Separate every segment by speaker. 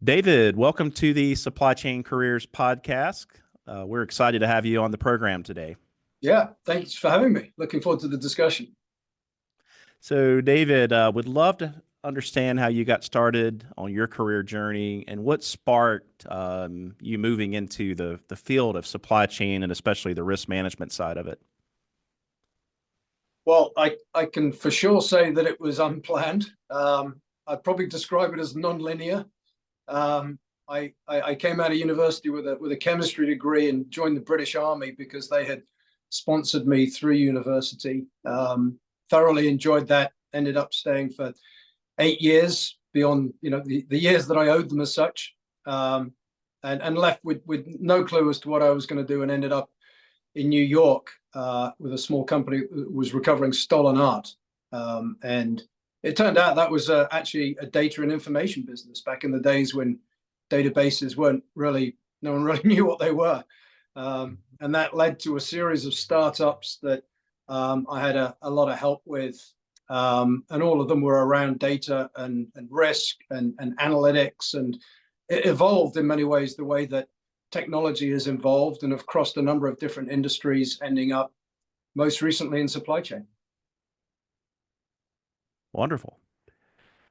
Speaker 1: David, welcome to the Supply Chain Careers podcast. We're excited to have you on the program today.
Speaker 2: Yeah, thanks for having me. Looking forward to the discussion.
Speaker 1: So, David, would love to understand how you got started on your career journey and what sparked you moving into the field of supply chain and especially the risk management side of it.
Speaker 2: Well, I can for sure say that it was unplanned. I'd probably describe it as non-linear. I came out of university with a chemistry degree and joined the British Army because they had sponsored me through university. Thoroughly enjoyed that. Ended up staying for 8 years beyond the years that I owed them as such, and left with no clue as to what I was going to do, and ended up in New York with a small company that was recovering stolen art. And it turned out that was actually a data and information business back in the days when databases weren't really, no one really knew what they were. And that led to a series of startups that I had a lot of help with. And all of them were around data and risk and analytics. And it evolved in many ways the way that technology has evolved and have crossed a number of different industries, ending up most recently in supply chain.
Speaker 1: Wonderful.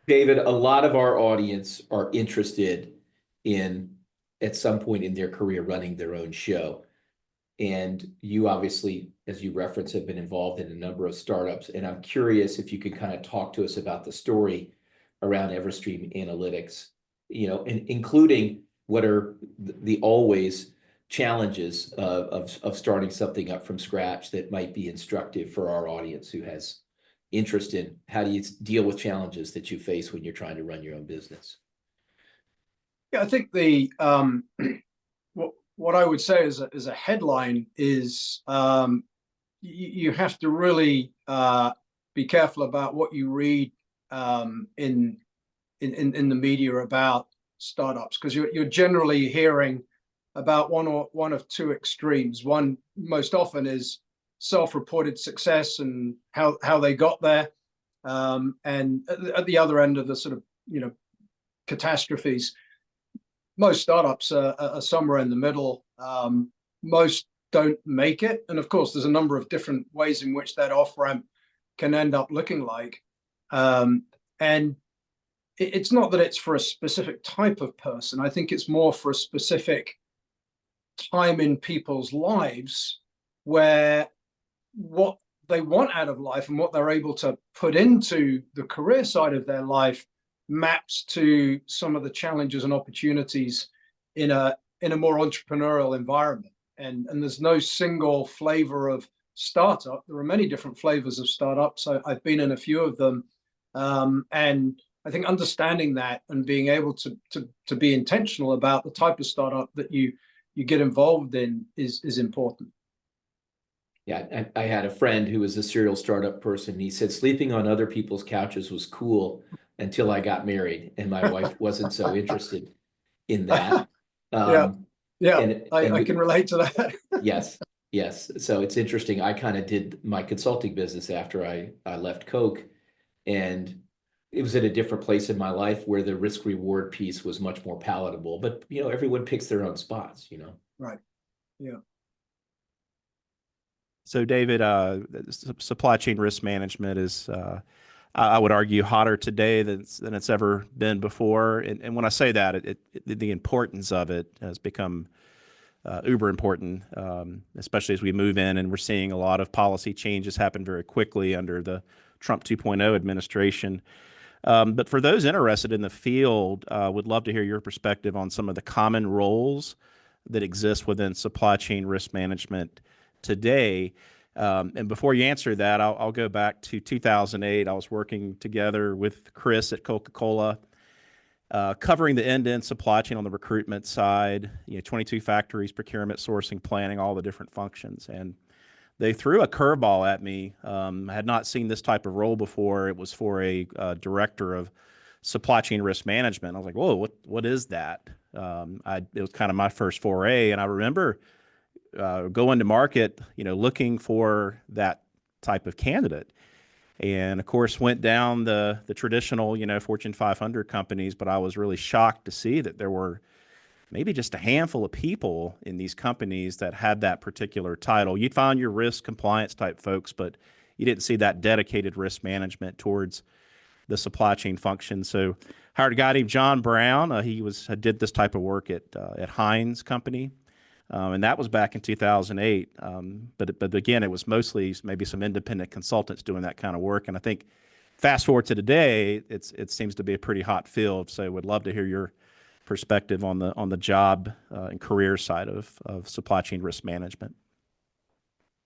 Speaker 3: David, a lot of our audience are interested in, at some point in their career, running their own show. And you obviously, as you referenced, have been involved in a number of startups. And I'm curious if you could kind of talk to us about the story around Everstream Analytics, and including what are the always challenges of starting something up from scratch that might be instructive for our audience who has interest in how do you deal with challenges that you face when you're trying to run your own business.
Speaker 2: Yeah, I think the what I would say as a headline is you have to really be careful about what you read in the media about startups, because you're generally hearing about one of two extremes. One most often is self-reported success and how they got there, and at the other end of the sort of catastrophes. Most startups are somewhere in the middle. Most don't make it, and of course there's a number of different ways in which that off-ramp can end up looking like. And it's not that it's for a specific type of person. I think it's more for a specific time in people's lives where what they want out of life and what they're able to put into the career side of their life maps to some of the challenges and opportunities in a more entrepreneurial environment. And there's no single flavor of startup. There are many different flavors of startups. I've been in a few of them, and I think understanding that and being able to be intentional about the type of startup that you get involved in is important.
Speaker 3: Yeah, I had a friend who was a serial startup person. He said sleeping on other people's couches was cool until I got married, and my wife wasn't so interested in that.
Speaker 2: I can relate to that.
Speaker 3: Yes. So it's interesting. I kind of did my consulting business after I left Coke, and it was at a different place in my life where the risk reward piece was much more palatable. But everyone picks their own spots.
Speaker 2: Right. Yeah.
Speaker 1: So, David, supply chain risk management is, I would argue, hotter today than it's ever been before. And when I say that, the importance of it has become uber important, especially as we move in and we're seeing a lot of policy changes happen very quickly under the Trump 2.0 administration. But for those interested in the field, would love to hear your perspective on some of the common roles that exist within supply chain risk management today. And before you answer that, I'll go back to 2008. I was working together with Chris at Coca-Cola, covering the end-to-end supply chain on the recruitment side, 22 factories, procurement, sourcing, planning, all the different functions. And they threw a curveball at me. I had not seen this type of role before. It was for a director of supply chain risk management. I was like, whoa, what is that? It was kind of my first foray. And I remember going to market, looking for that type of candidate. and of course went down the traditional, Fortune 500 companies. But I was really shocked to see that there were maybe just a handful of people in these companies that had that particular title. You'd find your risk compliance type folks, but you didn't see that dedicated risk management towards the supply chain function. So hired a guy named John Brown. He did this type of work at Heinz Company, and that was back in 2008. But again, it was mostly maybe some independent consultants doing that kind of work. And I think fast forward to today, it seems to be a pretty hot field. So would love to hear your perspective on the job and career side of supply chain risk management.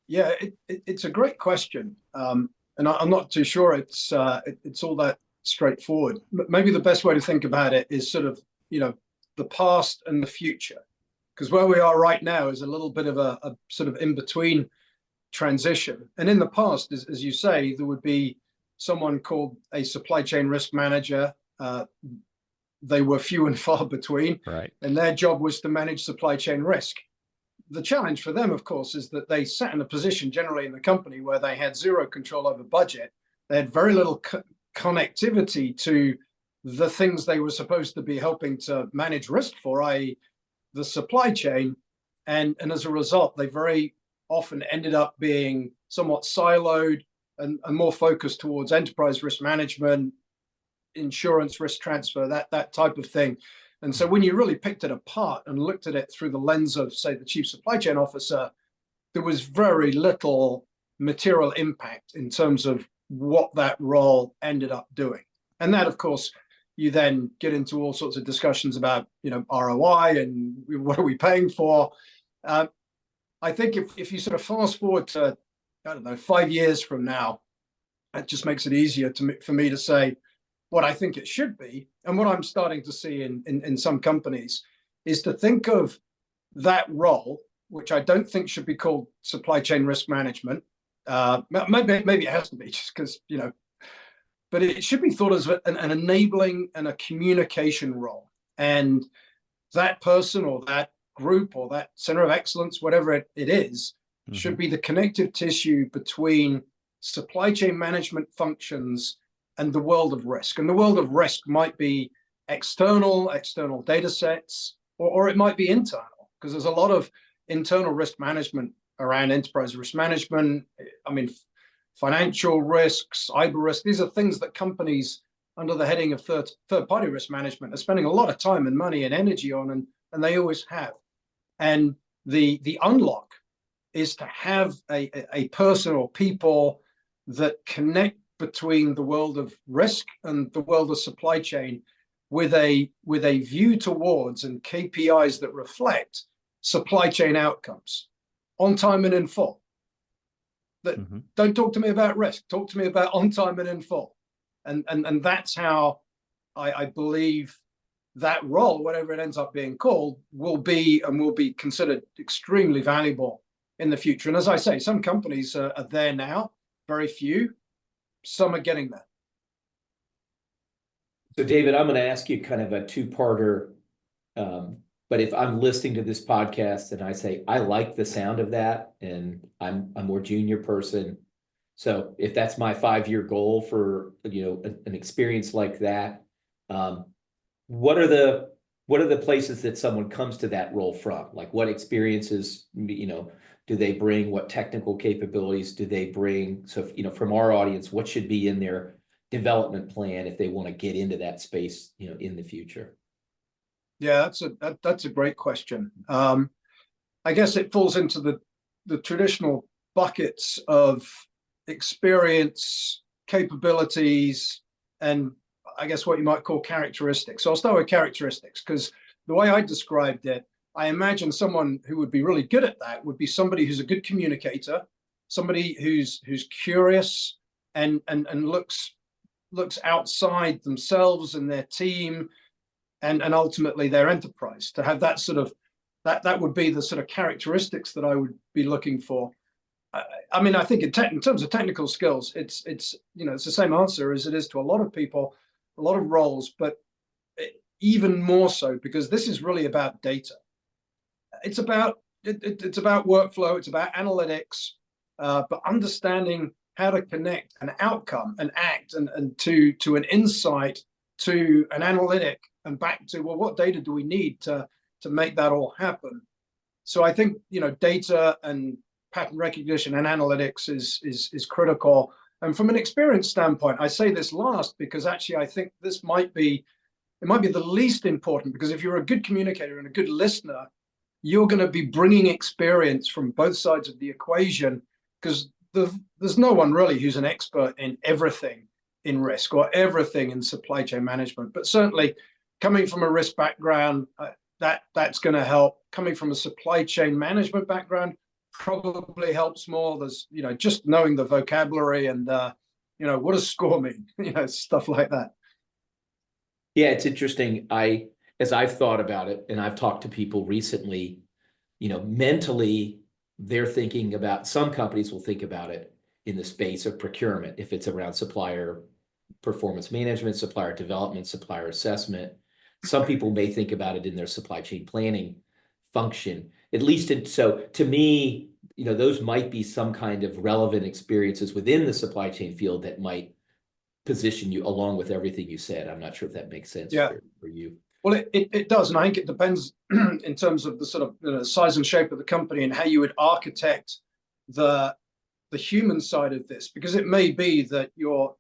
Speaker 2: Yeah, it's a great question, and I'm not too sure it's all that straightforward. Maybe the best way to think about it is sort of the past and the future, because where we are right now is a little bit of a sort of in between transition. And in the past, as you say, there would be someone called a supply chain risk manager. They were few and far between,
Speaker 1: right?
Speaker 2: And their job was to manage supply chain risk. The challenge for them, of course, is that they sat in a position generally in the company where they had zero control over budget. They had very little connectivity to the things they were supposed to be helping to manage risk for, i.e. the supply chain. And as a result, they very often ended up being somewhat siloed and more focused towards enterprise risk management, insurance risk transfer, that type of thing. And so when you really picked it apart and looked at it through the lens of, say, the chief supply chain officer, there was very little material impact in terms of what that role ended up doing. And that, of course, you then get into all sorts of discussions about, ROI and what are we paying for. I think if you sort of fast forward to, 5 years from now, it just makes it easier for me to say what I think it should be. And what I'm starting to see in some companies is to think of that role, which I don't think should be called supply chain risk management. Maybe it has to be just because, but it should be thought as an enabling and a communication role. And that person or that group or that center of excellence, whatever it is, should be the connective tissue between supply chain management functions and the world of risk. And the world of risk might be external data sets, or it might be internal, because there's a lot of internal risk management around enterprise risk management. I mean, financial risks, cyber risk, these are things that companies under the heading of third-party risk management are spending a lot of time and money and energy on, and they always have. And the unlock is to have a person or people that connect between the world of risk and the world of supply chain with a view towards and KPIs that reflect supply chain outcomes on time and in full. That don't talk to me about risk, talk to me about on time and in full. And that's how I believe that role, whatever it ends up being called, will be considered extremely valuable in the future. And as I say, some companies are there now, very few. Some are getting there.
Speaker 3: So, David, I'm going to ask you kind of a two-parter. But if I'm listening to this podcast and I say, I like the sound of that, and I'm a more junior person. So if that's my 5-year goal for, an experience like that, what are the places that someone comes to that role from? Like what experiences, do they bring? What technical capabilities do they bring? So, from our audience, what should be in their development plan if they want to get into that space, in the future?
Speaker 2: Yeah, that's a great question. I guess it falls into the traditional buckets of experience, capabilities, and I guess what you might call characteristics. So I'll start with characteristics, because the way I described it, I imagine someone who would be really good at that would be somebody who's a good communicator, somebody who's curious and looks outside themselves and their team and ultimately their enterprise. To have that sort of that would be the sort of characteristics that I would be looking for. I mean, I think in terms of technical skills, it's the same answer as it is to a lot of people, a lot of roles, but even more so because this is really about data. It's about workflow, it's about analytics, but understanding how to connect an outcome, an act, and to an insight, to an analytic, and back to, well, what data do we need to make that all happen? So I think, data and pattern recognition and analytics is critical. And from an experience standpoint, I say this last because actually I think this might be the least important, because if you're a good communicator and a good listener, you're going to be bringing experience from both sides of the equation, because there's no one really who's an expert in everything in risk or everything in supply chain management. But certainly coming from a risk background, that's going to help. Coming from a supply chain management background probably helps more. There's, just knowing the vocabulary and, what does score mean? Stuff like that.
Speaker 3: Yeah, it's interesting. As I've thought about it, and I've talked to people recently, mentally, they're thinking about, some companies will think about it in the space of procurement, if it's around supplier performance management, supplier development, supplier assessment. Some people may think about it in their supply chain planning function, at least. So to me, those might be some kind of relevant experiences within the supply chain field that might position you along with everything you said. I'm not sure if that makes sense for you.
Speaker 2: Well, it does. And I think it depends in terms of the sort of size and shape of the company and how you would architect the human side of this, because it may be that your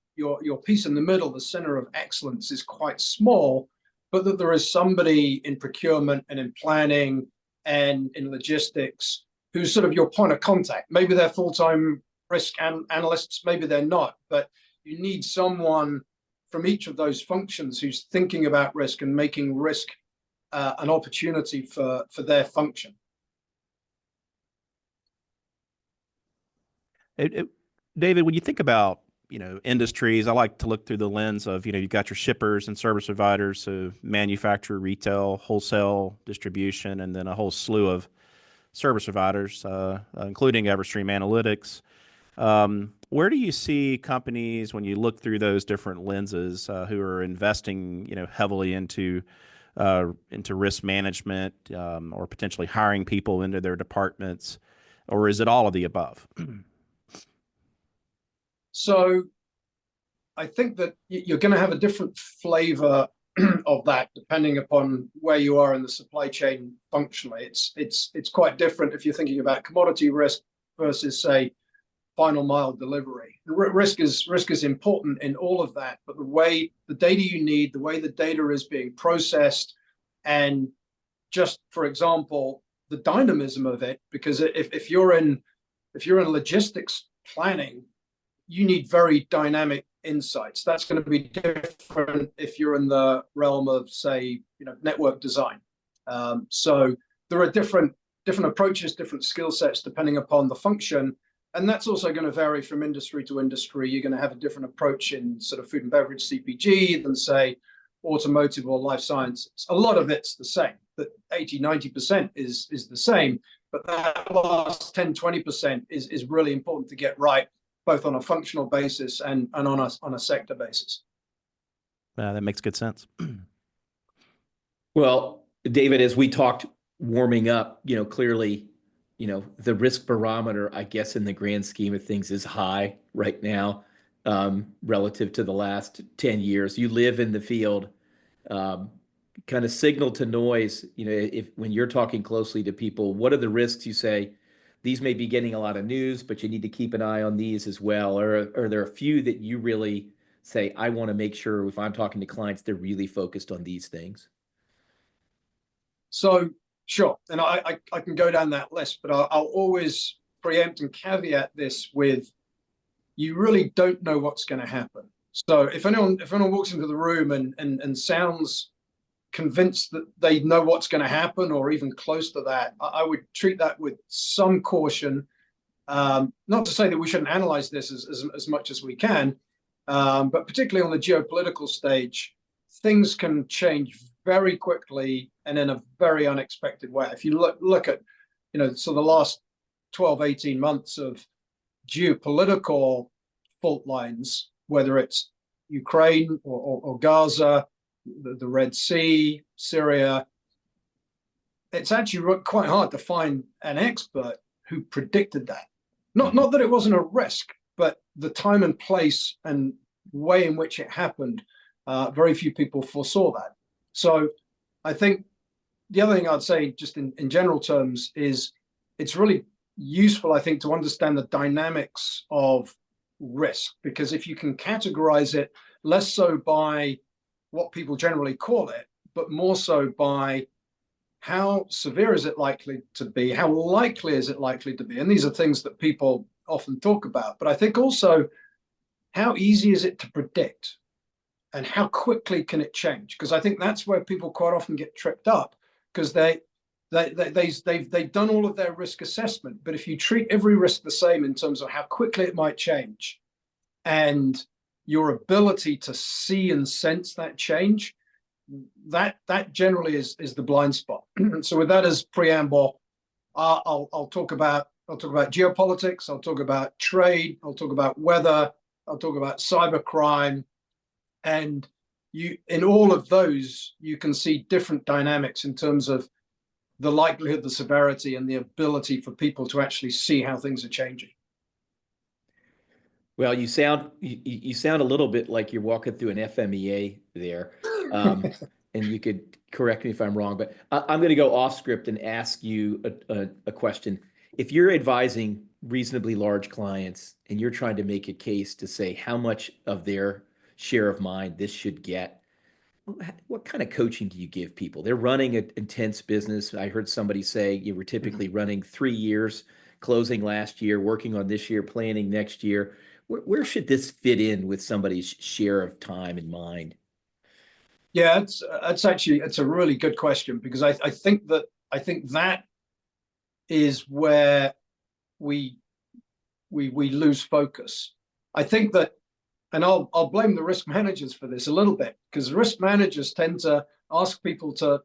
Speaker 2: piece in the middle, the center of excellence, is quite small, but that there is somebody in procurement and in planning and in logistics who's sort of your point of contact. Maybe they're full-time risk analysts, maybe they're not, but you need someone from each of those functions who's thinking about risk and making risk an opportunity for their function.
Speaker 1: David, when you think about industries, I like to look through the lens of you've got your shippers and service providers, so manufacturer, retail, wholesale, distribution, and then a whole slew of service providers, including Everstream Analytics. Where do you see companies, when you look through those different lenses, who are investing, heavily into risk management, or potentially hiring people into their departments, or is it all of the above?
Speaker 2: So I think that you're going to have a different flavor of that depending upon where you are in the supply chain functionally. It's quite different if you're thinking about commodity risk versus, say, final mile delivery. Risk is important in all of that, but the way the data you need, the way the data is being processed, and just, for example, the dynamism of it, because if you're in logistics planning, you need very dynamic insights. That's going to be different if you're in the realm of, say, network design. So there are different approaches, different skill sets depending upon the function. And that's also going to vary from industry to industry. You're going to have a different approach in sort of food and beverage CPG than, say, automotive or life sciences. A lot of it's the same, but 80-90% is the same. But that last 10-20% is really important to get right, both on a functional basis and on a sector basis.
Speaker 1: That makes good sense.
Speaker 3: Well, David, as we talked warming up, clearly, the risk barometer, I guess, in the grand scheme of things is high right now, relative to the last 10 years. You live in the field, kind of signal to noise, when you're talking closely to people, what are the risks you say, these may be getting a lot of news, but you need to keep an eye on these as well? Or are there a few that you really say, I want to make sure if I'm talking to clients, they're really focused on these things?
Speaker 2: So, sure. And I can go down that list, but I'll always preempt and caveat this with, you really don't know what's going to happen. So if anyone walks into the room and sounds convinced that they know what's going to happen, or even close to that, I would treat that with some caution. Not to say that we shouldn't analyze this as much as we can, but particularly on the geopolitical stage, things can change very quickly and in a very unexpected way. If you look at, so the last 12, 18 months of geopolitical fault lines, whether it's Ukraine or Gaza, the Red Sea, Syria, it's actually quite hard to find an expert who predicted that. Not that it wasn't a risk, but the time and place and way in which it happened, very few people foresaw that. So I think the other thing I'd say, just in general terms, is it's really useful, I think, to understand the dynamics of risk, because if you can categorize it less so by what people generally call it, but more so by how severe is it likely to be, how likely is it likely to be, and these are things that people often talk about, but I think also how easy is it to predict and how quickly can it change, because I think that's where people quite often get tripped up, because they've done all of their risk assessment, but if you treat every risk the same in terms of how quickly it might change and your ability to see and sense that change, that generally is the blind spot. So with that as preamble, I'll talk about geopolitics, I'll talk about trade, I'll talk about weather, I'll talk about cybercrime, and in all of those you can see different dynamics in terms of the likelihood, the severity, and the ability for people to actually see how things are changing.
Speaker 3: Well, you sound a little bit like you're walking through an FMEA there, and you could correct me if I'm wrong, but I'm going to go off script and ask you a question. If you're advising reasonably large clients and you're trying to make a case to say how much of their share of mind this should get, what kind of coaching do you give people? They're running an intense business. I heard somebody say you were typically running 3 years, closing last year, working on this year, planning next year. Where should this fit in with somebody's share of time and mind?
Speaker 2: Yeah, it's a really good question, because I think that is where we lose focus. I think that, and I'll blame the risk managers for this a little bit, because risk managers tend to ask people to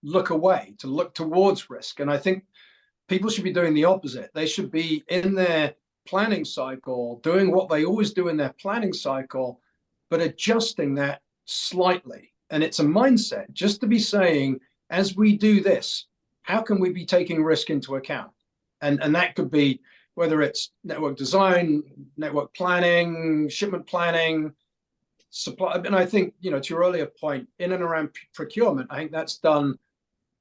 Speaker 2: look away, to look towards risk. And I think people should be doing the opposite. They should be in their planning cycle, doing what they always do in their planning cycle, but adjusting that slightly. And it's a mindset just to be saying, as we do this, how can we be taking risk into account? And that could be whether it's network design, network planning, shipment planning, supply. And I think, to your earlier point, in and around procurement, I think that's done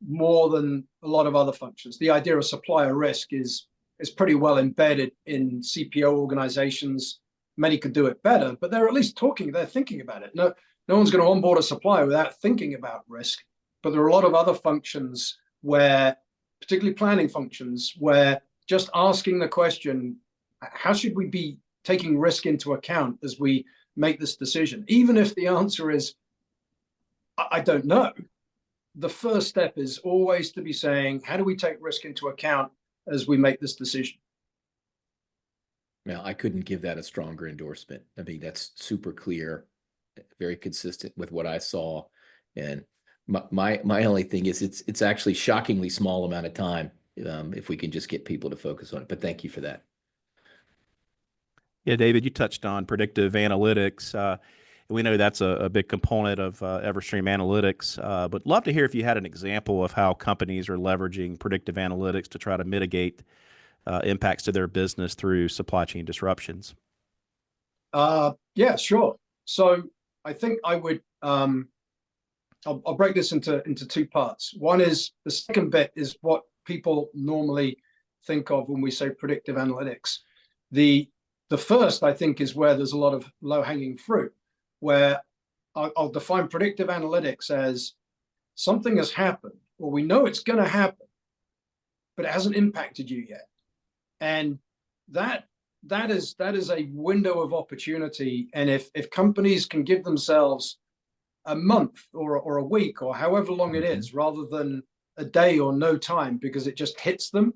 Speaker 2: more than a lot of other functions. The idea of supplier risk is pretty well embedded in CPO organizations. Many could do it better, but they're at least they're thinking about it. No one's going to onboard a supplier without thinking about risk. But there are a lot of other functions where, particularly planning functions, where just asking the question, how should we be taking risk into account as we make this decision? Even if the answer is, I don't know, the first step is always to be saying, how do we take risk into account as we make this decision?
Speaker 3: Well, I couldn't give that a stronger endorsement. I mean, that's super clear, very consistent with what I saw. And my only thing is it's actually shockingly small amount of time if we can just get people to focus on it. But thank you for that.
Speaker 1: Yeah, David, you touched on predictive analytics. We know that's a big component of Everstream Analytics, but love to hear if you had an example of how companies are leveraging predictive analytics to try to mitigate impacts to their business through supply chain disruptions.
Speaker 2: Yeah, sure. So I think I would, I'll break this into two parts. One is, the second bit is what people normally think of when we say predictive analytics. The first, I think, is where there's a lot of low-hanging fruit, where I'll define predictive analytics as something has happened, or we know it's going to happen, but it hasn't impacted you yet. And that is a window of opportunity. And if companies can give themselves a month or a week or however long it is, rather than a day or no time, because it just hits them,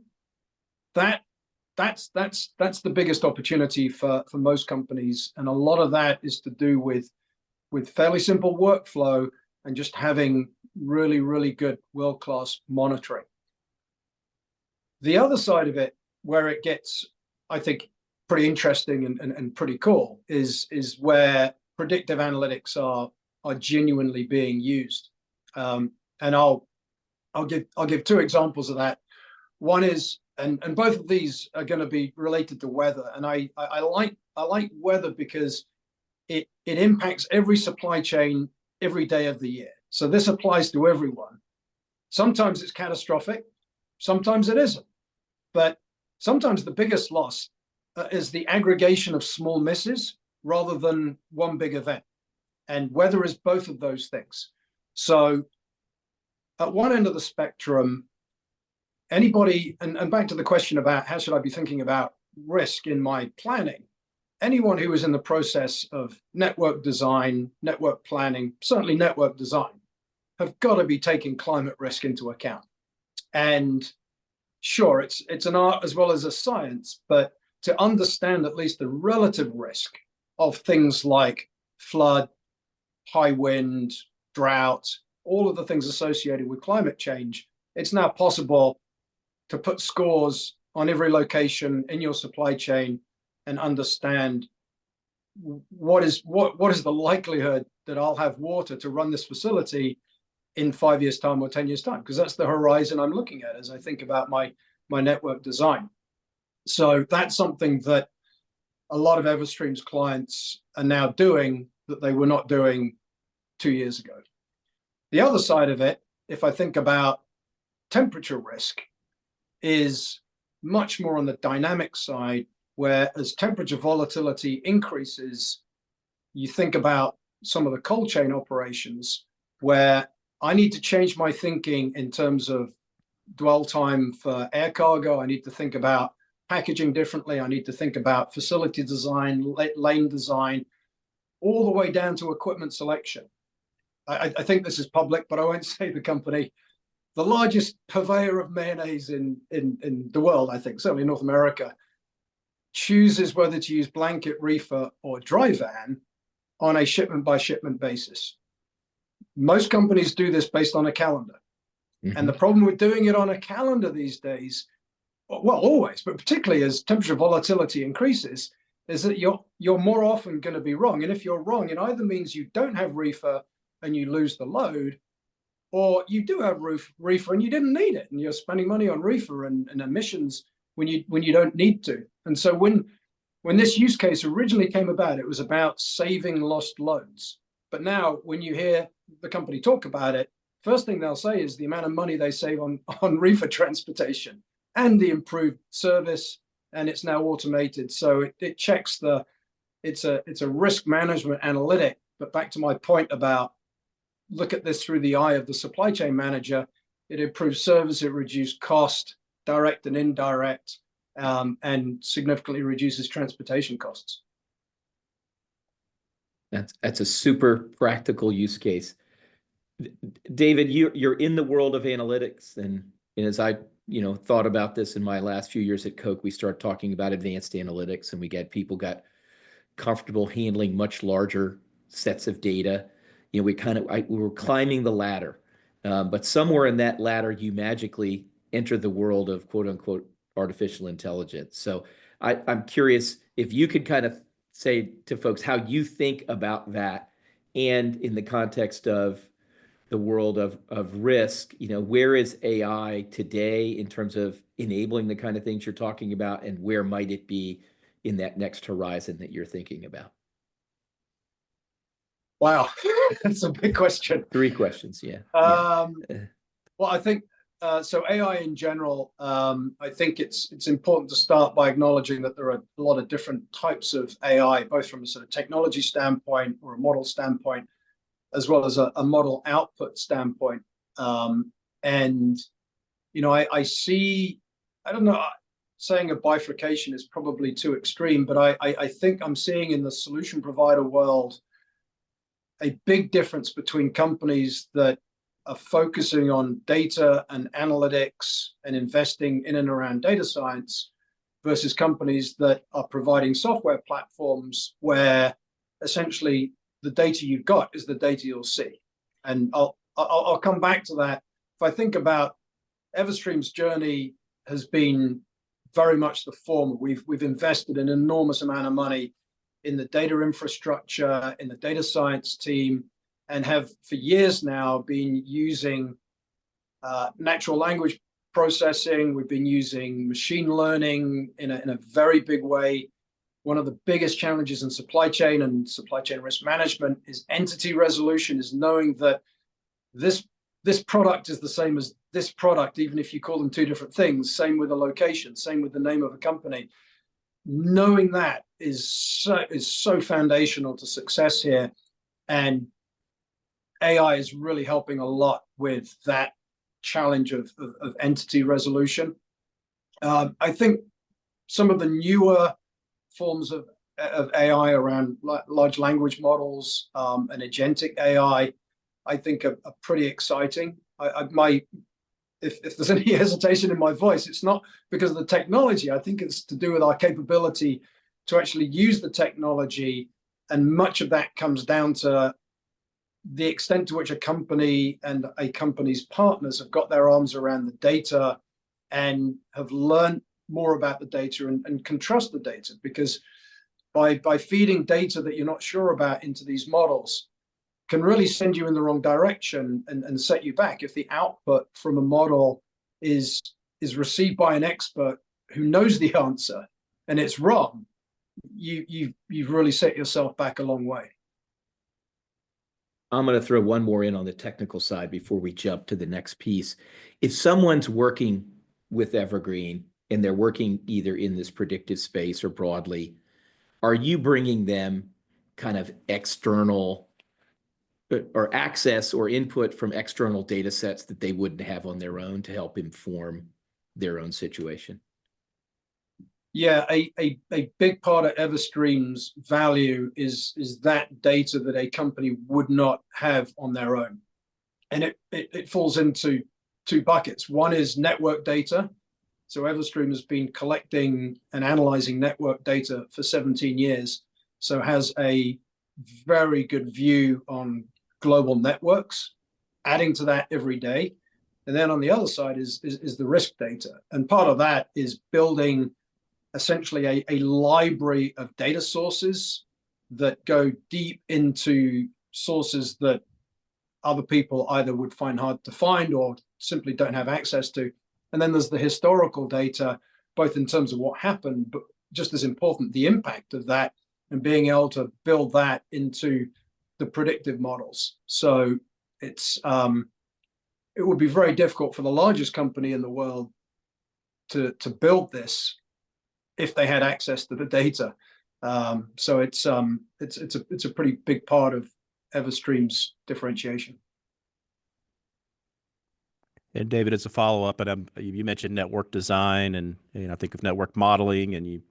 Speaker 2: that's the biggest opportunity for most companies. And a lot of that is to do with fairly simple workflow and just having really, really good world-class monitoring. The other side of it, where it gets, I think, pretty interesting and pretty cool, is where predictive analytics are genuinely being used. And I'll give two examples of that. One is, and both of these are going to be related to weather, and I like weather because it impacts every supply chain every day of the year. So this applies to everyone. Sometimes it's catastrophic, sometimes it isn't. But sometimes the biggest loss is the aggregation of small misses rather than one big event. And weather is both of those things. So at one end of the spectrum, anybody, and back to the question about how should I be thinking about risk in my planning, anyone who is in the process of network design, network planning, certainly network design, have got to be taking climate risk into account. And sure, it's an art as well as a science, but to understand at least the relative risk of things like flood, high wind, drought, all of the things associated with climate change, it's now possible to put scores on every location in your supply chain and understand what is the likelihood that I'll have water to run this facility in 5 years' time or 10 years' time, because that's the horizon I'm looking at as I think about my network design. So that's something that a lot of Everstream's clients are now doing that they were not doing 2 years ago. The other side of it, if I think about temperature risk, is much more on the dynamic side, where as temperature volatility increases, you think about some of the cold chain operations where I need to change my thinking in terms of dwell time for air cargo. I need to think about packaging differently. I need to think about facility design, lane design, all the way down to equipment selection. I think this is public, but I won't say the company. The largest purveyor of mayonnaise in the world, I think, certainly North America, chooses whether to use blanket, reefer, or dry van on a shipment by shipment basis. Most companies do this based on a calendar. Mm-hmm. And the problem with doing it on a calendar these days, well, always, but particularly as temperature volatility increases, is that you're more often going to be wrong. And if you're wrong, it either means you don't have reefer and you lose the load, or you do have reefer and you didn't need it, and you're spending money on reefer and emissions when you don't need to. And so when this use case originally came about, it was about saving lost loads. But now when you hear the company talk about it, first thing they'll say is the amount of money they save on reefer transportation and the improved service, and it's now automated. So it checks it's a risk management analytic. But back to my point about look at this through the eye of the supply chain manager, it improves service, it reduces cost, direct and indirect, and significantly reduces transportation costs.
Speaker 3: That's a super practical use case. David, you're in the world of analytics, and as I thought about this in my last few years at Coke, we started talking about advanced analytics, and people got comfortable handling much larger sets of data. We were climbing the ladder, but somewhere in that ladder, you magically enter the world of quote unquote artificial intelligence. So I'm curious if you could kind of say to folks how you think about that, and in the context of the world of risk, where is AI today in terms of enabling the kind of things you're talking about, and where might it be in that next horizon that you're thinking about?
Speaker 2: Wow, that's a big question.
Speaker 3: 3 questions, yeah.
Speaker 2: Well, I think so. AI in general, I think it's important to start by acknowledging that there are a lot of different types of AI, both from a sort of technology standpoint or a model standpoint, as well as a model output standpoint. And I see, I don't know, saying a bifurcation is probably too extreme, but I think I'm seeing in the solution provider world a big difference between companies that are focusing on data and analytics and investing in and around data science versus companies that are providing software platforms where essentially the data you've got is the data you'll see. And I'll come back to that. If I think about Everstream's journey, has been very much the former. We've invested an enormous amount of money in the data infrastructure, in the data science team, and have for years now been using natural language processing. We've been using machine learning in a very big way one of the biggest challenges in supply chain and supply chain risk management is entity resolution, is knowing that this product is the same as this product, even if you call them two different things. Same with the location, same with the name of a company. Knowing that is so foundational to success here, and AI is really helping a lot with that challenge of entity resolution. I think some of the newer forms of AI around large language models and agentic AI, I think are pretty exciting. If there's any hesitation in my voice, it's not because of the technology. I think it's to do with our capability to actually use the technology, and much of that comes down to the extent to which a company and a company's partners have got their arms around the data and have learned more about the data and can trust the data. Because by feeding data that you're not sure about into these models can really send you in the wrong direction and set you back. If the output from a model is received by an expert who knows the answer and it's wrong, you've really set yourself back a long way.
Speaker 3: I'm going to throw one more in on the technical side before we jump to the next piece. If someone's working with Evergreen and they're working either in this predictive space or broadly, are you bringing them kind of external or access or input from external data sets that they wouldn't have on their own to help inform their own situation?
Speaker 2: Yeah, a big part of Everstream's value is that data that a company would not have on their own. And it falls into two buckets. One is network data. So Everstream has been collecting and analyzing network data for 17 years, so has a very good view on global networks, adding to that every day. And then on the other side is the risk data. And part of that is building essentially a library of data sources that go deep into sources that other people either would find hard to find or simply don't have access to. And then there's the historical data, both in terms of what happened, but just as important, the impact of that, and being able to build that into the predictive models. So it would be very difficult for the largest company in the world to build this if they had access to the data. So it's a pretty big part of Everstream's differentiation.
Speaker 1: And David, as a follow-up, and you mentioned network design, and I think of network modeling, and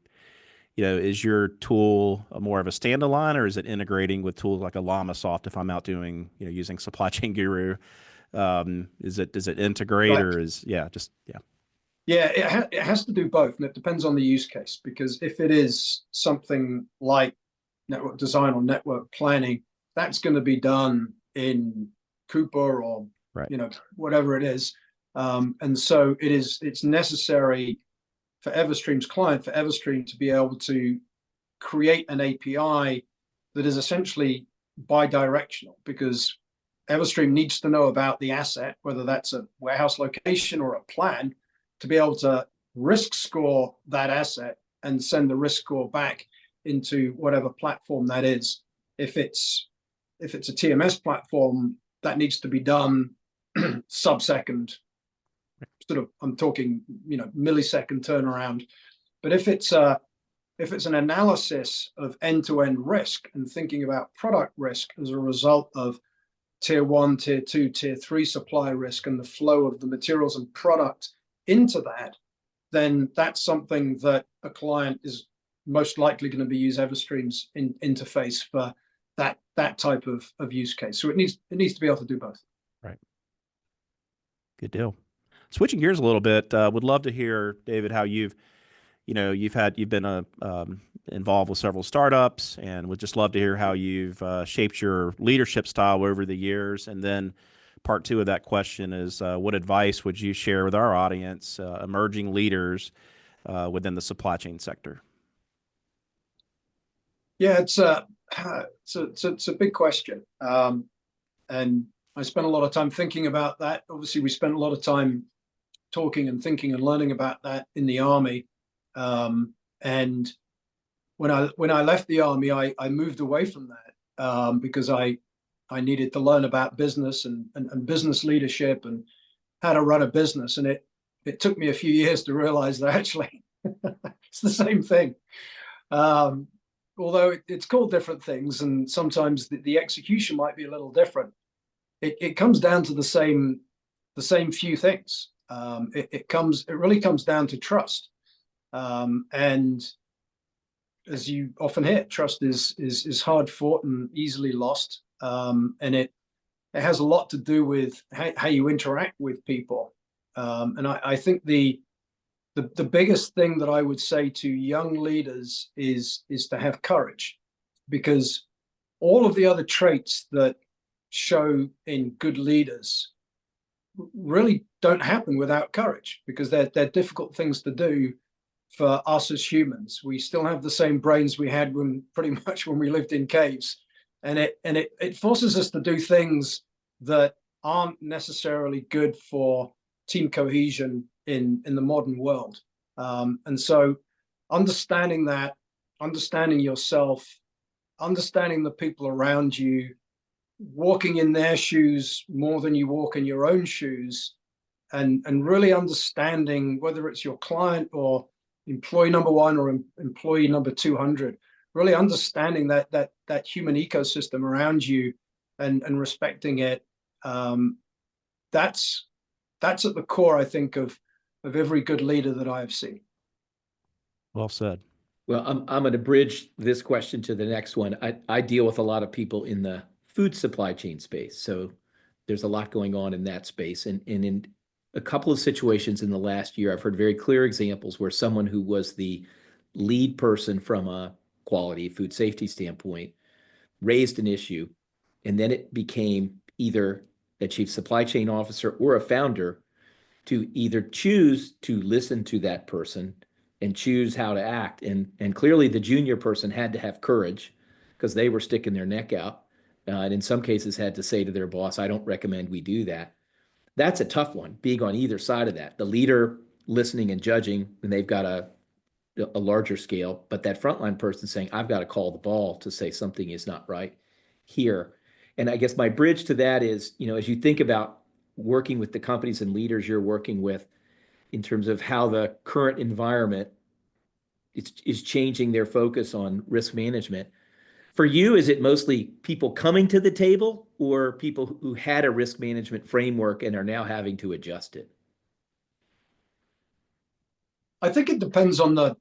Speaker 1: is your tool more of a standalone, or is it integrating with tools like a LlamaSoft? If I'm out doing, using Supply Chain Guru, does it integrate, right, or yeah.
Speaker 2: Yeah, it has to do both, and it depends on the use case. Because if it is something like network design or network planning, that's going to be done in Cooper or right, whatever it is, and so it's necessary for Everstream's client, for Everstream to be able to create an API that is essentially bi-directional, because Everstream needs to know about the asset, whether that's a warehouse location or a plan, to be able to risk score that asset and send the risk score back into whatever platform that is. If it's a TMS platform, that needs to be done sub-second. Sort of, I'm talking, millisecond turnaround. But if it's an analysis of end-to-end risk and thinking about product risk as a result of tier 1, tier 2, tier 3 supply risk and the flow of the materials and product into that, then that's something that a client is most likely going to be use Everstream's interface for that type of use case. So it needs to be able to do both.
Speaker 1: Right. Good deal. Switching gears a little bit, would love to hear, David, how you've been involved with several startups, and would just love to hear how you've shaped your leadership style over the years. And then part two of that question is, what advice would you share with our audience, emerging leaders within the supply chain sector?
Speaker 2: Yeah, it's a big question, and I spent a lot of time thinking about that. Obviously, we spent a lot of time talking and thinking and learning about that in the Army. And when I left the army, I moved away from that because I needed to learn about business and business leadership and how to run a business. And it took me a few years to realize that actually it's the same thing. Although it's called different things, and sometimes the execution might be a little different. It comes down to the same few things. It really comes down to trust. And as you often hear, trust is hard fought and easily lost. And it has a lot to do with how you interact with people. And I think the biggest thing that I would say to young leaders is to have courage, because all of the other traits that show in good leaders really don't happen without courage, because they're difficult things to do for us as humans. We still have the same brains we had pretty much when we lived in caves, and it forces us to do things that aren't necessarily good for team cohesion in the modern world. And so understanding that, understanding yourself, understanding the people around you, walking in their shoes more than you walk in your own shoes, and really understanding whether it's your client or employee number 1 or employee number 200, really understanding that human ecosystem around you and respecting it. That's at the core, I think, of every good leader that I have seen.
Speaker 1: Well said.
Speaker 3: Well, I'm going to bridge this question to the next one. I deal with a lot of people in the food supply chain space, so there's a lot going on in that space. And in a couple of situations in the last year, I've heard very clear examples where someone who was the lead person from a quality food safety standpoint raised an issue, and then it became either a chief supply chain officer or a founder to either choose to listen to that person and choose how to act. And clearly the junior person had to have courage, because they were sticking their neck out, and in some cases had to say to their boss, I don't recommend we do that. That's a tough one, being on either side of that. The leader listening and judging, and they've got a larger scale, but that frontline person saying, I've got to call the ball to say something is not right here. And I guess my bridge to that is, as you think about working with the companies and leaders you're working with, in terms of how the current environment is changing their focus on risk management. For you, is it mostly people coming to the table, or people who had a risk management framework and are now having to adjust it?
Speaker 2: I think it depends on the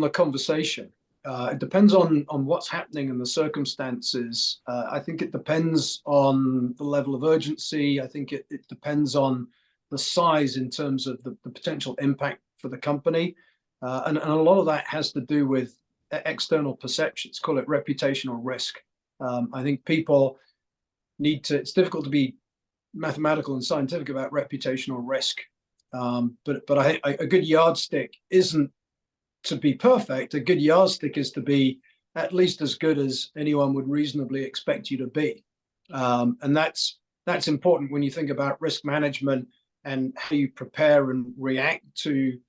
Speaker 2: conversation. It depends on what's happening and the circumstances. I think it depends on the level of urgency. I think it depends on the size in terms of the potential impact for the company. And a lot of that has to do with external perceptions, call it reputational risk. I think people need to, it's difficult to be mathematical and scientific about reputational risk. But a good yardstick isn't to be perfect. A good yardstick is to be at least as good as anyone would reasonably expect you to be. And that's important when you think about risk management and how you prepare and react to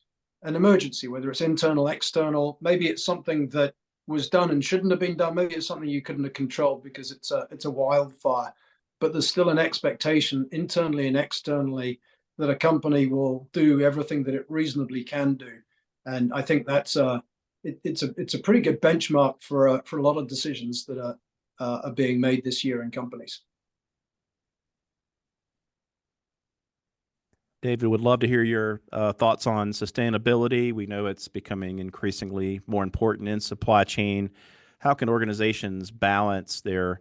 Speaker 2: an emergency, whether it's internal, external. Maybe it's something that was done and shouldn't have been done. Maybe it's something you couldn't have controlled because it's a wildfire. But there's still an expectation internally and externally that a company will do everything that it reasonably can do. And I think that's it's a pretty good benchmark for a lot of decisions that are being made this year in companies.
Speaker 1: David, would love to hear your thoughts on sustainability. We know it's becoming increasingly more important in supply chain. How can organizations balance their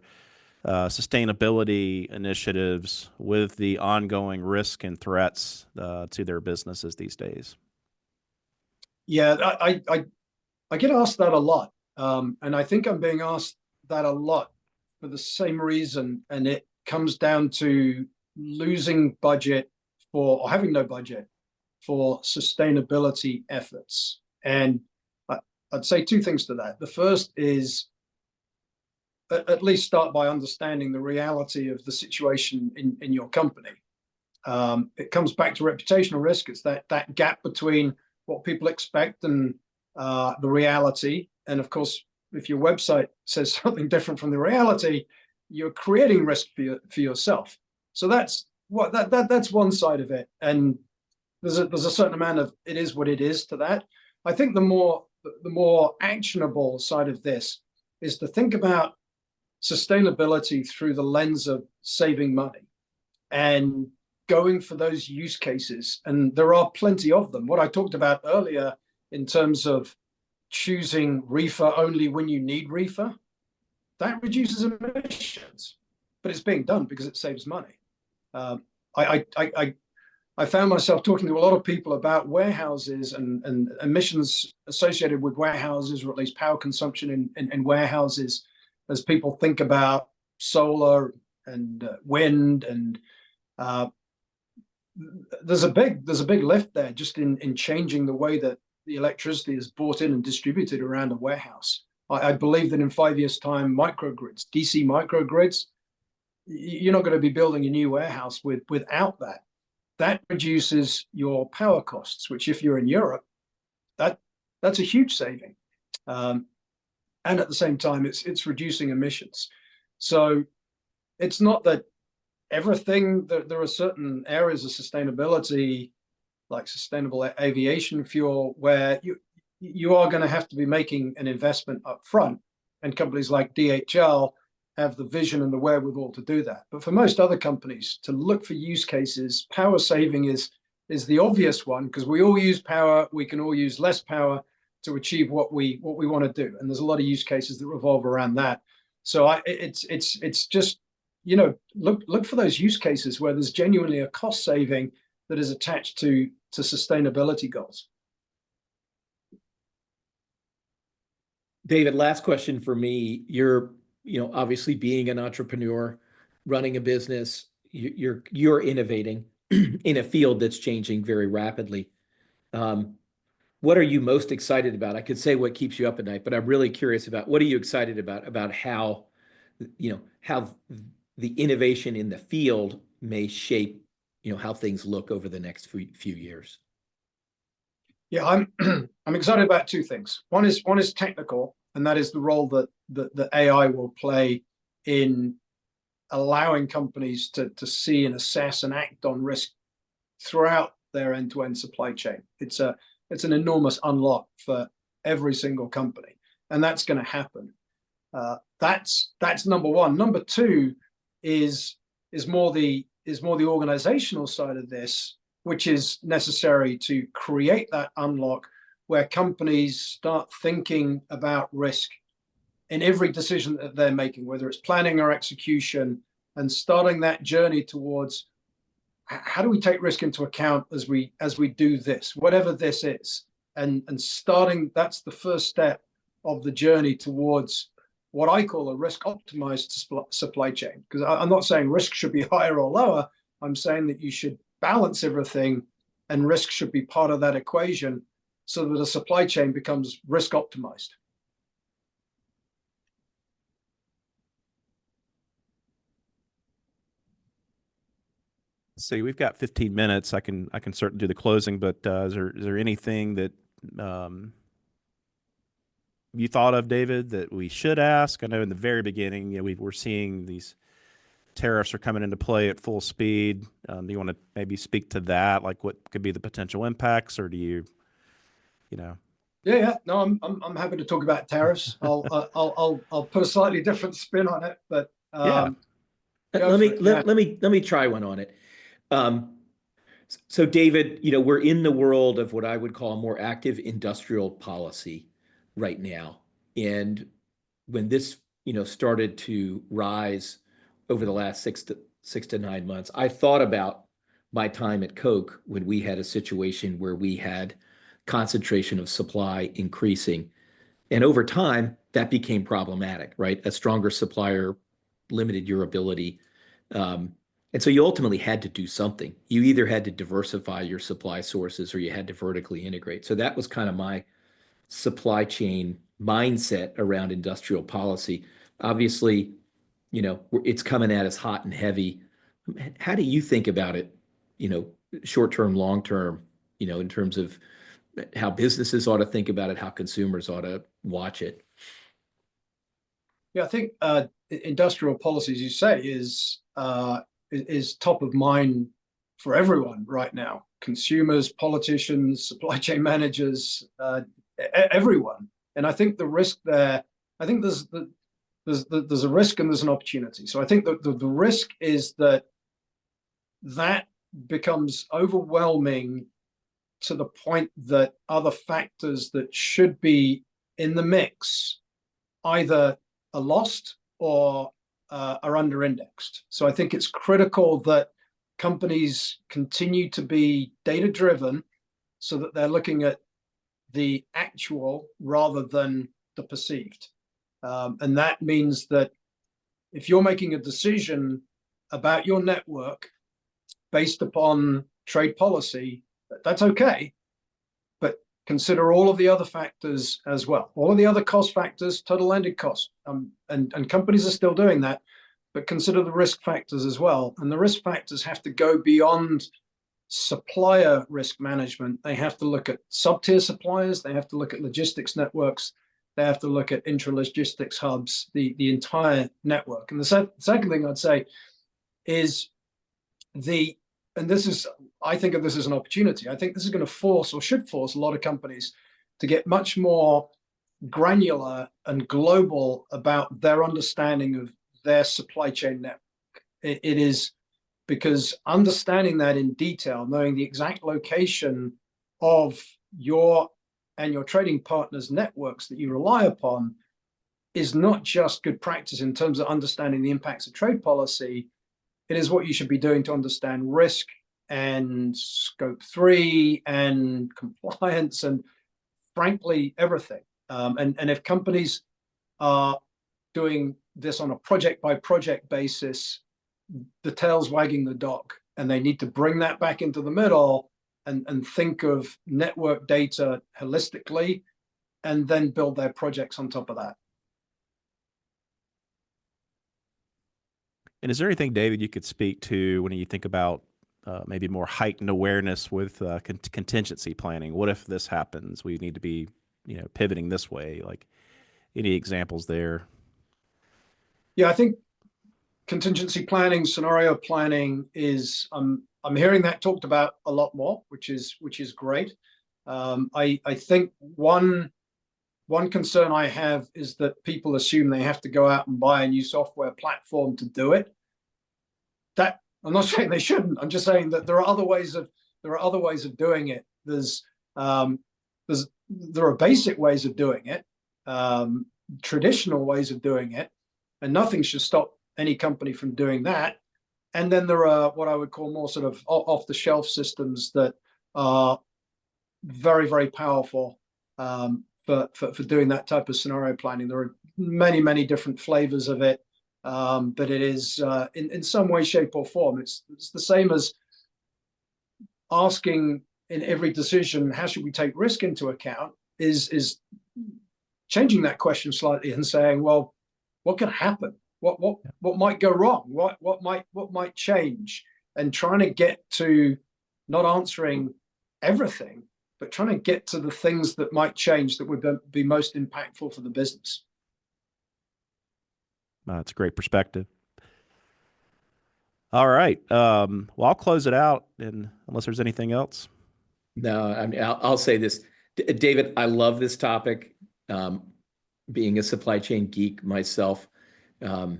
Speaker 1: sustainability initiatives with the ongoing risk and threats to their businesses these days?
Speaker 2: Yeah, I get asked that a lot. And I think I'm being asked that a lot for the same reason. And it comes down to losing budget or having no budget for sustainability efforts. And I'd say two things to that. The first is at least start by understanding the reality of the situation in your company. It comes back to reputational risk. It's that gap between what people expect and the reality. And of course, if your website says something different from the reality, you're creating risk for yourself. So that's that's one side of it, and there's a certain amount of it is what it is to that. I think the more actionable side of this is to think about sustainability through the lens of saving money and going for those use cases. And there are plenty of them. What I talked about earlier in terms of choosing reefer only when you need reefer, that reduces emissions, but it's being done because it saves money. I found myself talking to a lot of people about warehouses and emissions associated with warehouses, or at least power consumption in warehouses, as people think about solar and wind. And there's a big lift there just in changing the way that the electricity is bought in and distributed around a warehouse. I believe that in 5 years' time, microgrids, DC microgrids, you're not going to be building a new warehouse without that. That reduces your power costs, which if you're in Europe, that's a huge saving. And at the same time, it's reducing emissions. So it's not that everything, there are certain areas of sustainability, like sustainable aviation fuel, where you are going to have to be making an investment up front. And companies like DHL have the vision and the wherewithal to do that. But for most other companies, to look for use cases, power saving is the obvious one, because we all use power. We can all use less power to achieve what we want to do. And there's a lot of use cases that revolve around that. So it's just, look for those use cases where there's genuinely a cost saving that is attached to sustainability goals.
Speaker 3: David, last question for me. You're obviously being an entrepreneur, running a business, you're innovating in a field that's changing very rapidly. What are you most excited about? I could say what keeps you up at night, but I'm really curious about what are you excited about how the innovation in the field may shape, how things look over the next few years.
Speaker 2: Yeah, I'm excited about two things. One is technical, and that is the role that the AI will play in allowing companies to see and assess and act on risk throughout their end-to-end supply chain. It's an enormous unlock for every single company, and that's going to happen. That's number one. Number two is more the organizational side of this, which is necessary to create that unlock where companies start thinking about risk in every decision that they're making, whether it's planning or execution, and starting that journey towards how do we take risk into account as we do this, whatever this is, and starting, that's the first step of the journey towards what I call a risk optimized supply chain. Because I'm not saying risk should be higher or lower. I'm saying that you should balance everything, and risk should be part of that equation so that a supply chain becomes risk optimized.
Speaker 1: See, we've got 15 minutes. I can certainly do the closing, but is there anything that you thought of, David, that we should ask? I know in the very beginning, we're seeing these tariffs are coming into play at full speed. Do you want to maybe speak to that, like what could be the potential impacts, or do you?
Speaker 2: Yeah. No, I'm happy to talk about tariffs. I'll put a slightly different spin on it, but
Speaker 3: yeah. Let me try one on it. So David, we're in the world of what I would call more active industrial policy right now. And when this, started to rise over the last 6 to 9 months, I thought about my time at Coke when we had a situation where we had concentration of supply increasing. And over time, that became problematic, right? A stronger supplier limited your ability. And so you ultimately had to do something. You either had to diversify your supply sources or you had to vertically integrate. So that was kind of my supply chain mindset around industrial policy. Obviously, it's coming at us hot and heavy. How do you think about it, short term, long term, in terms of how businesses ought to think about it, how consumers ought to watch it?
Speaker 2: Yeah, I think industrial policy, as you say, is top of mind for everyone right now. Consumers, politicians, supply chain managers, everyone. And I think the risk there, I think there's a risk and there's an opportunity. So I think that the risk is that becomes overwhelming to the point that other factors that should be in the mix either are lost or are under indexed. So I think it's critical that companies continue to be data driven so that they're looking at the actual rather than the perceived. And that means that if you're making a decision about your network based upon trade policy, that's okay, but consider all of the other factors as well, all of the other cost factors, total landed cost, and companies are still doing that, but consider the risk factors as well. And the risk factors have to go beyond supplier risk management. They have to look at sub-tier suppliers, they have to look at logistics networks, they have to look at intralogistics hubs, the entire network. And the second thing I'd say is and this is, I think of this as an opportunity. I think this is going to force or should force a lot of companies to get much more granular and global about their understanding of their supply chain network. It is because understanding that in detail, knowing the exact location of your and your trading partners' networks that you rely upon is not just good practice in terms of understanding the impacts of trade policy. It is what you should be doing to understand risk and scope 3 and compliance and frankly, everything. And if companies are doing this on a project by project basis, the tail's wagging the dog, and they need to bring that back into the middle and think of network data holistically and then build their projects on top of that.
Speaker 1: And is there anything, David, you could speak to when you think about maybe more heightened awareness with contingency planning? What if this happens? We need to be, pivoting this way. Like, any examples there?
Speaker 2: Yeah, I think contingency planning, scenario planning is I'm hearing that talked about a lot more, which is great. I think one concern I have is that people assume they have to go out and buy a new software platform to do it. That I'm not saying they shouldn't. I'm just saying that there are other ways of doing it. There are basic ways of doing it, traditional ways of doing it, and nothing should stop any company from doing that. And then there are what I would call more sort of off-the-shelf systems that are very, very powerful for doing that type of scenario planning. There are many, many different flavors of it, but it is in some way, shape, or form. It's the same as asking in every decision, how should we take risk into account? Is changing that question slightly and saying, well, what could happen? What might go wrong? What might change? And trying to get to not answering everything, but trying to get to the things that might change that would be most impactful for the business.
Speaker 1: That's a great perspective. All right. Well, I'll close it out, and unless there's anything else.
Speaker 3: No, I mean, I'll say this, David. I love this topic. Being a supply chain geek myself, I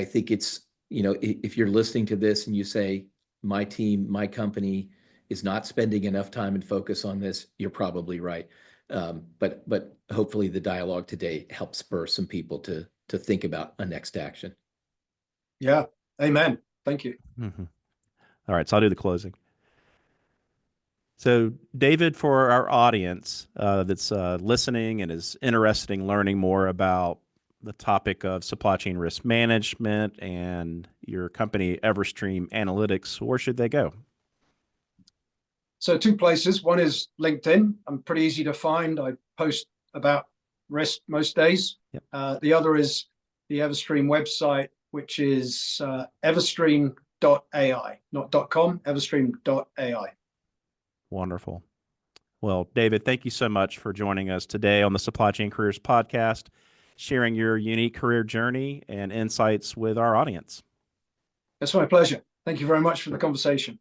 Speaker 3: think it's, if you're listening to this and you say, my team, my company is not spending enough time and focus on this, you're probably right. But hopefully the dialogue today helps spur some people to think about a next action.
Speaker 2: Yeah. Amen. Thank you.
Speaker 1: Mm-hmm. All right. So I'll do the closing. So, David, for our audience that's listening and is interested in learning more about the topic of supply chain risk management and your company, Everstream Analytics, where should they go?
Speaker 2: So 2 places. One is LinkedIn. I'm pretty easy to find. I post about risk most days. Yep. The other is the Everstream website, which is everstream.ai, not .com, everstream.ai.
Speaker 1: Wonderful. Well, David, thank you so much for joining us today on the Supply Chain Careers podcast. sharing your unique career journey and insights with our audience.
Speaker 2: It's my pleasure. Thank you very much for the conversation.